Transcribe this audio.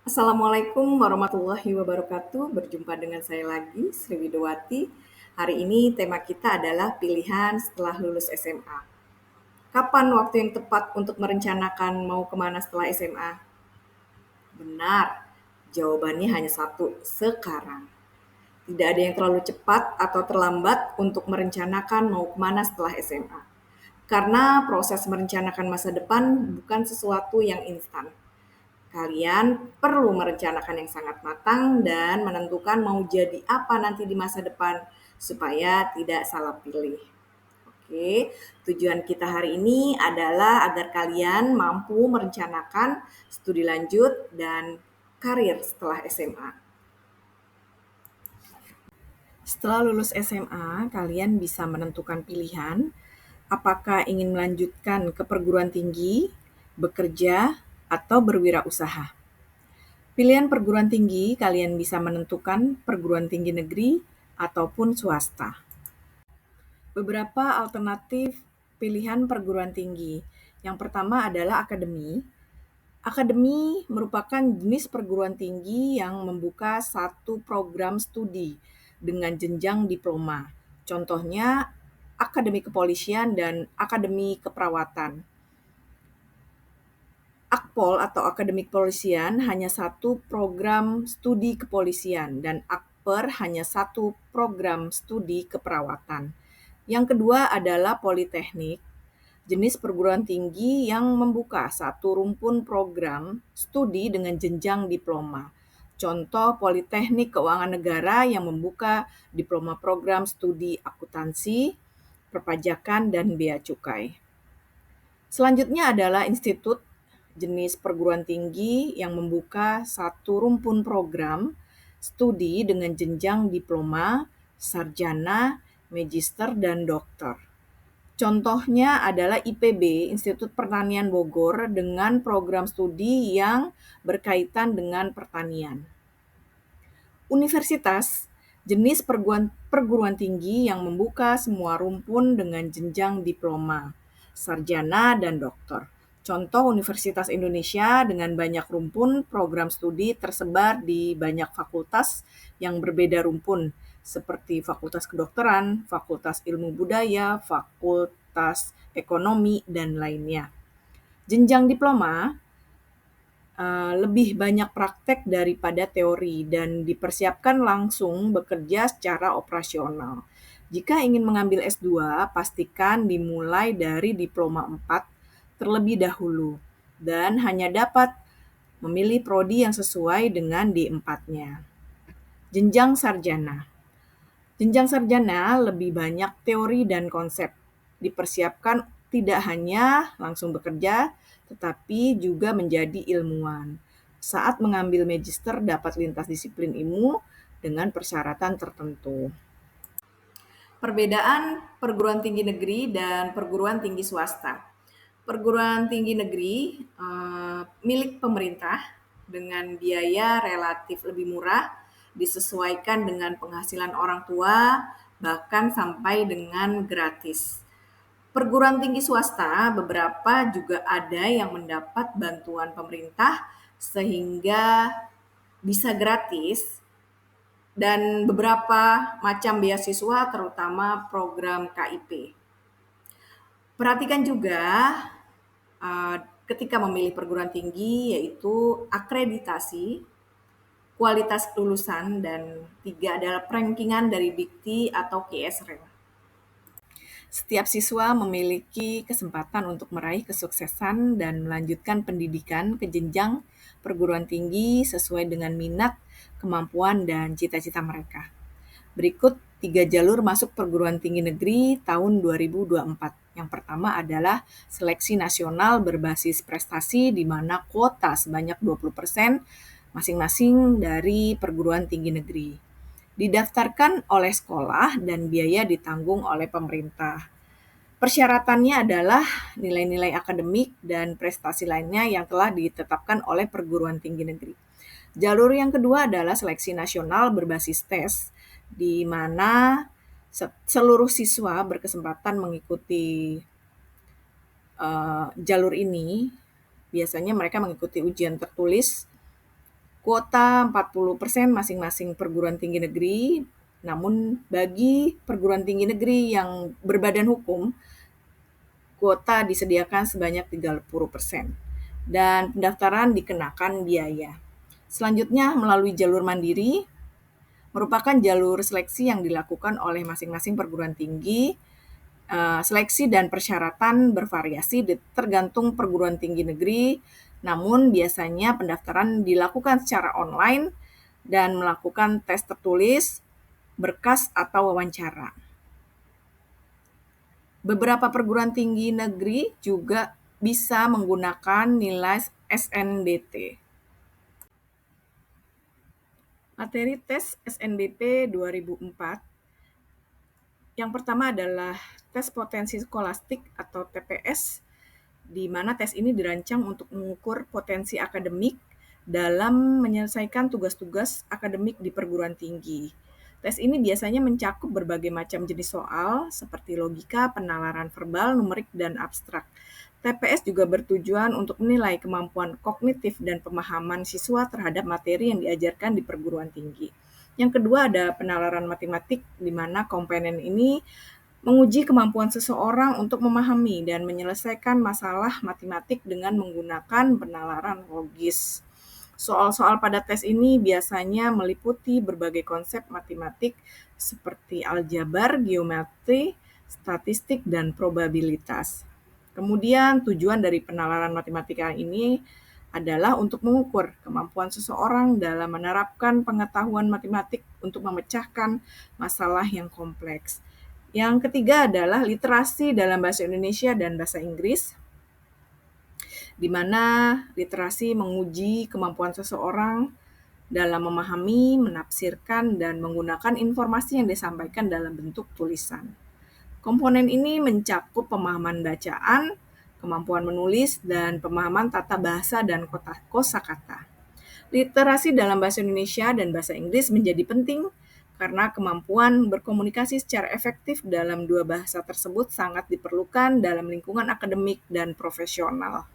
Assalamualaikum warahmatullahi wabarakatuh. Berjumpa dengan saya lagi, Sri Widowati. Hari ini tema kita adalah pilihan setelah lulus SMA. Kapan waktu yang tepat untuk merencanakan mau kemana setelah SMA? Benar, jawabannya hanya satu, sekarang. Tidak ada yang terlalu cepat atau terlambat untuk merencanakan mau kemana setelah SMA. Karena proses merencanakan masa depan bukan sesuatu yang instan. Kalian perlu merencanakan yang sangat matang dan menentukan mau jadi apa nanti di masa depan supaya tidak salah pilih. Oke, tujuan kita hari ini adalah agar kalian mampu merencanakan studi lanjut dan karir setelah SMA. Setelah lulus SMA, kalian bisa menentukan pilihan apakah ingin melanjutkan ke perguruan tinggi, bekerja, atau berwirausaha. Pilihan perguruan tinggi, kalian bisa menentukan perguruan tinggi negeri ataupun swasta. Beberapa alternatif pilihan perguruan tinggi. Yang pertama adalah akademi. Akademi merupakan jenis perguruan tinggi yang membuka satu program studi dengan jenjang diploma. Contohnya Akademi Kepolisian dan Akademi Keperawatan. Akpol atau Akademi Kepolisian hanya satu program studi kepolisian dan Akper hanya satu program studi keperawatan. Yang kedua adalah Politeknik, jenis perguruan tinggi yang membuka satu rumpun program studi dengan jenjang diploma. Contoh Politeknik Keuangan Negara yang membuka diploma program studi akuntansi, perpajakan, dan bea cukai. Selanjutnya adalah institut, jenis perguruan tinggi yang membuka satu rumpun program studi dengan jenjang diploma, sarjana, magister, dan doktor. Contohnya adalah IPB, Institut Pertanian Bogor, dengan program studi yang berkaitan dengan pertanian. Universitas, jenis perguruan tinggi yang membuka semua rumpun dengan jenjang diploma, sarjana, dan doktor. Contoh Universitas Indonesia dengan banyak rumpun program studi tersebar di banyak fakultas yang berbeda rumpun, seperti Fakultas Kedokteran, Fakultas Ilmu Budaya, Fakultas Ekonomi, dan lainnya. Jenjang diploma lebih banyak praktek daripada teori dan dipersiapkan langsung bekerja secara operasional. Jika ingin mengambil S2, pastikan dimulai dari diploma 4 terlebih dahulu dan hanya dapat memilih prodi yang sesuai dengan D4-nya. Jenjang sarjana. Jenjang sarjana lebih banyak teori dan konsep. Dipersiapkan tidak hanya langsung bekerja, tetapi juga menjadi ilmuwan. Saat mengambil magister dapat lintas disiplin ilmu dengan persyaratan tertentu. Perbedaan perguruan tinggi negeri dan perguruan tinggi swasta. Perguruan tinggi negeri milik pemerintah dengan biaya relatif lebih murah, disesuaikan dengan penghasilan orang tua, bahkan sampai dengan gratis. Perguruan tinggi swasta beberapa juga ada yang mendapat bantuan pemerintah sehingga bisa gratis dan beberapa macam beasiswa terutama program KIP. Perhatikan juga ketika memilih perguruan tinggi yaitu akreditasi, kualitas kelulusan, dan 3 adalah rankingan dari Dikti atau KSRM. Setiap siswa memiliki kesempatan untuk meraih kesuksesan dan melanjutkan pendidikan ke jenjang perguruan tinggi sesuai dengan minat, kemampuan, dan cita-cita mereka. Berikut 3 jalur masuk perguruan tinggi negeri tahun 2024. Yang pertama adalah seleksi nasional berbasis prestasi di mana kuota sebanyak 20% masing-masing dari perguruan tinggi negeri. Didaftarkan oleh sekolah dan biaya ditanggung oleh pemerintah. Persyaratannya adalah nilai-nilai akademik dan prestasi lainnya yang telah ditetapkan oleh perguruan tinggi negeri. Jalur yang kedua adalah seleksi nasional berbasis tes, di mana seluruh siswa berkesempatan mengikuti jalur ini. Biasanya mereka mengikuti ujian tertulis, Kuota 40% masing-masing perguruan tinggi negeri, namun bagi perguruan tinggi negeri yang berbadan hukum, kuota disediakan sebanyak 30% dan pendaftaran dikenakan biaya. Selanjutnya melalui jalur mandiri, merupakan jalur seleksi yang dilakukan oleh masing-masing perguruan tinggi. Seleksi dan persyaratan bervariasi tergantung perguruan tinggi negeri, namun biasanya pendaftaran dilakukan secara online dan melakukan tes tertulis, berkas, atau wawancara. Beberapa perguruan tinggi negeri juga bisa menggunakan nilai SNBT. Materi tes SNBP 2004 yang pertama adalah tes potensi skolastik atau TPS, di mana tes ini dirancang untuk mengukur potensi akademik dalam menyelesaikan tugas-tugas akademik di perguruan tinggi. Tes ini biasanya mencakup berbagai macam jenis soal seperti logika, penalaran verbal, numerik, dan abstrak. TPS juga bertujuan untuk menilai kemampuan kognitif dan pemahaman siswa terhadap materi yang diajarkan di perguruan tinggi. Yang kedua ada penalaran matematik, di mana komponen ini menguji kemampuan seseorang untuk memahami dan menyelesaikan masalah matematik dengan menggunakan penalaran logis. Soal-soal pada tes ini biasanya meliputi berbagai konsep matematik seperti aljabar, geometri, statistik, dan probabilitas. Kemudian tujuan dari penalaran matematika ini adalah untuk mengukur kemampuan seseorang dalam menerapkan pengetahuan matematik untuk memecahkan masalah yang kompleks. Yang ketiga adalah literasi dalam bahasa Indonesia dan bahasa Inggris, di mana literasi menguji kemampuan seseorang dalam memahami, menafsirkan, dan menggunakan informasi yang disampaikan dalam bentuk tulisan. Komponen ini mencakup pemahaman bacaan, kemampuan menulis, dan pemahaman tata bahasa dan kosakata. Literasi dalam bahasa Indonesia dan bahasa Inggris menjadi penting karena kemampuan berkomunikasi secara efektif dalam dua bahasa tersebut sangat diperlukan dalam lingkungan akademik dan profesional.